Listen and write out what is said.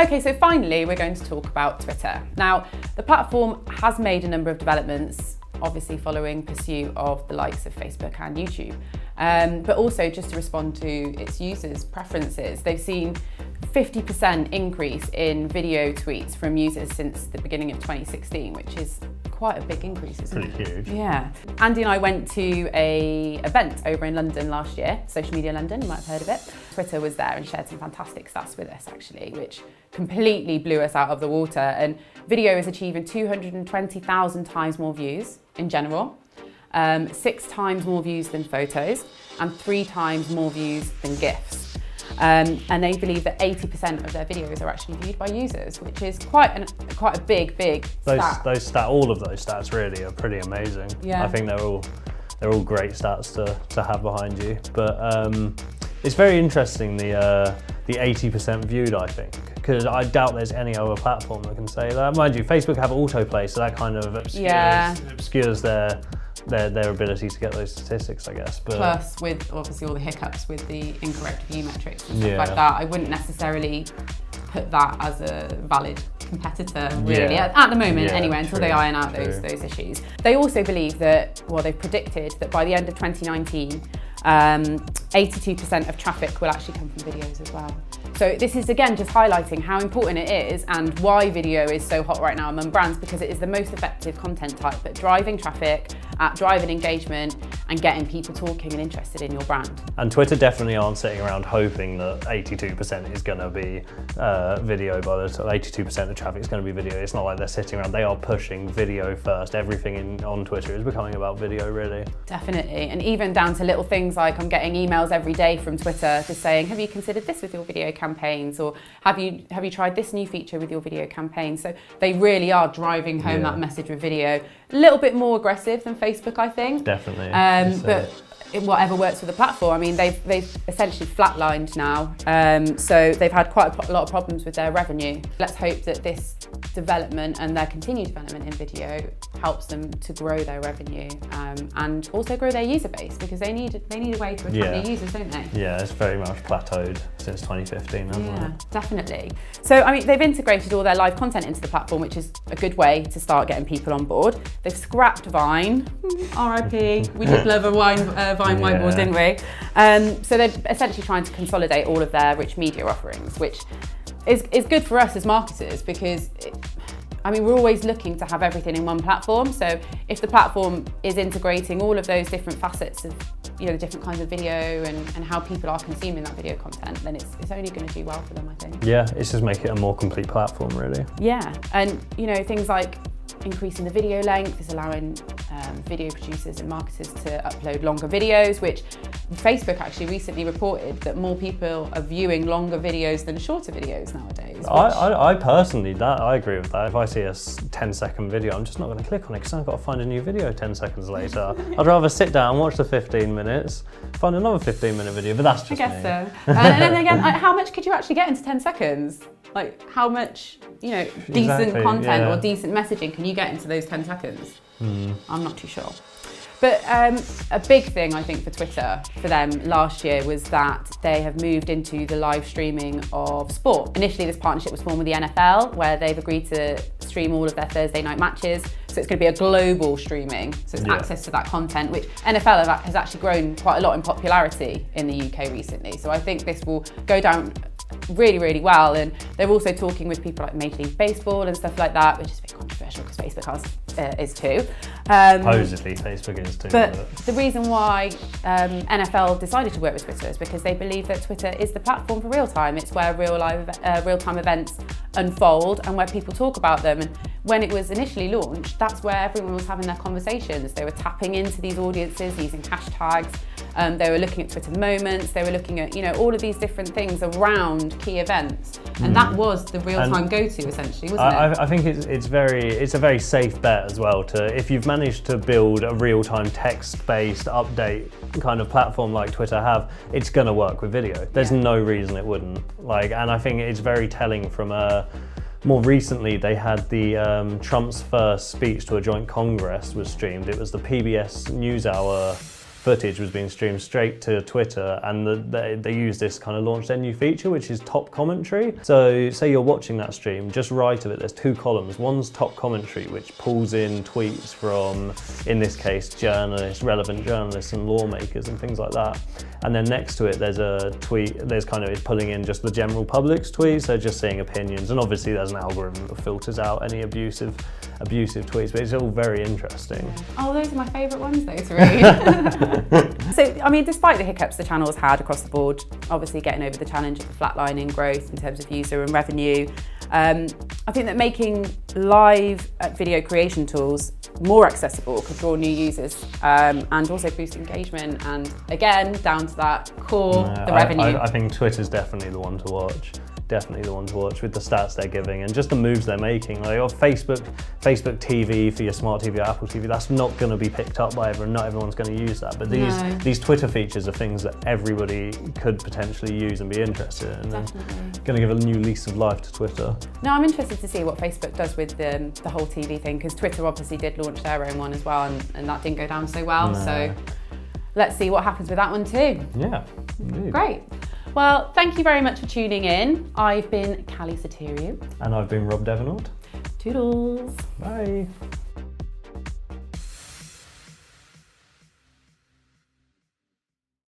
Okay, so finally we're going to talk about Twitter. Now, the platform has made a number of developments, obviously following pursuit of the likes of Facebook and YouTube, but also just to respond to its users' preferences. They've seen 50% increase in video tweets from users since the beginning of 2016, which is quite a big increase, isn't it? Pretty huge. Yeah. Andy and I went to an event over in London last year, Social Media London, you might have heard of it. Twitter was there and shared some fantastic stats with us actually, which completely blew us out of the water. And video is achieving 220,000 times more views in general, 6 times more views than photos, and 3 times more views than GIFs. And they believe that 80% of their videos are actually viewed by users, which is quite a big stat. All of those stats really are pretty amazing. Yeah. I think they're all great stats to have behind you. But it's very interesting the 80% viewed, I think, because I doubt there's any other platform that can say that. Mind you, Facebook have autoplay, so that kind of obscures their ability to get those statistics, I guess. But plus, with obviously all the hiccups with the incorrect view metrics and stuff like that, I wouldn't necessarily put that as a valid competitor, really, at the moment anyway, until they iron out those issues. They also believe that, well, they've predicted that by the end of 2019, 82% of traffic will actually come from videos as well. So this is again just highlighting how important it is and why video is so hot right now among brands, because it is the most effective content type at driving traffic, at driving engagement and getting people talking and interested in your brand. And Twitter definitely aren't sitting around hoping that 82% is going to be video. By the time 82% of traffic is going to be video, it's not like they're sitting around. They are pushing video first. Everything on Twitter is becoming about video, really. Definitely, and even down to little things like I'm getting emails every day from Twitter just saying, have you considered this with your video campaigns, or have you tried this new feature with your video campaigns? So they really are driving home that message with video. A little bit more aggressive than Facebook, I think. Definitely. But whatever works for the platform. I mean, they've essentially flatlined now, so they've had quite a lot of problems with their revenue. Let's hope that this development and their continued development in video helps them to grow their revenue and also grow their user base, because they need a way to attract their users, don't they? Yeah, it's very much plateaued since 2015, hasn't it? Yeah, definitely. So, I mean, they've integrated all their live content into the platform, which is a good way to start getting people on board. They've scrapped Vine, RIP. We did love a Vine whiteboard, didn't we? So they're essentially trying to consolidate all of their rich media offerings, which is good for us as marketers, because we're always looking to have everything in one platform. So if the platform is integrating all of those different facets of the different kinds of video and how people are consuming that video content, then it's only going to do well for them, I think. Yeah, it's just make it a more complete platform, really. Yeah, and things like increasing the video length is allowing video producers and marketers to upload longer videos, which Facebook actually recently reported that more people are viewing longer videos than shorter videos nowadays. I personally, I agree with that. If I see a 10-second video, I'm just not going to click on it because I've got to find a new video 10 seconds later. I'd rather sit down, watch the 15 minutes, find another 15-minute video, but that's just me. I guess so. And then again, how much could you actually get into 10 seconds? Like, how much, decent content or decent messaging can you get into those 10 seconds? I'm not too sure. But a big thing, I think, for Twitter, for them last year, was that they have moved into the live streaming of sport. Initially, this partnership was formed with the NFL, where they've agreed to stream all of their Thursday night matches. So it's going to be a global streaming. So it's access to that content, which NFL has actually grown quite a lot in popularity in the UK recently. So I think this will go down really, really well. And they're also talking with people like Major League Baseball and stuff like that, which is a bit controversial because Facebook is too. Supposedly Facebook is too. But the reason why NFL decided to work with Twitter is because they believe that Twitter is the platform for real time. It's where real-time events unfold and where people talk about them. And when it was initially launched, that's where everyone was having their conversations. They were tapping into these audiences using hashtags. They were looking at Twitter moments. They were looking at all of these different things around key events, and that was the real-time go-to essentially, wasn't it? I think it's a very safe bet as well. If you've managed to build a real-time text-based update kind of platform like Twitter have, it's going to work with video. There's no reason it wouldn't. And I think it's very telling from more recently, they had Trump's first speech to a joint Congress was streamed. It was the PBS NewsHour footage was being streamed straight to Twitter, and they use this kind of launch their new feature, which is top commentary. So say you're watching that stream, just right of it, there's 2 columns. One's top commentary, which pulls in tweets from, in this case, journalists, relevant journalists and lawmakers and things like that. And then next to it, there's a tweet, there's kind of, it's pulling in just the general public's tweets, so just seeing opinions. And obviously there's an algorithm that filters out any abusive tweets, but it's all very interesting. Oh, those are my favourite ones, those three. So, I mean, despite the hiccups the channel's had across the board, obviously getting over the challenge of the flatlining growth in terms of user and revenue, I think that making live video creation tools more accessible could draw new users and also boost engagement, and again, down to that core, the revenue. I think Twitter's definitely the one to watch. Definitely the one to watch with the stats they're giving and just the moves they're making. Like Facebook TV for your smart TV or Apple TV, that's not going to be picked up by everyone. Not everyone's going to use that. But these Twitter features are things that everybody could potentially use and be interested in. Definitely. Going to give a new lease of life to Twitter. No, I'm interested to see what Facebook does with the whole TV thing, because Twitter obviously did launch their own one as well, and that didn't go down so well. No. So let's see what happens with that one too. Yeah, indeed. Great. Well, thank you very much for tuning in. I've been Callie Soteriou. And I've been Rob Devenord. Toodles. Bye.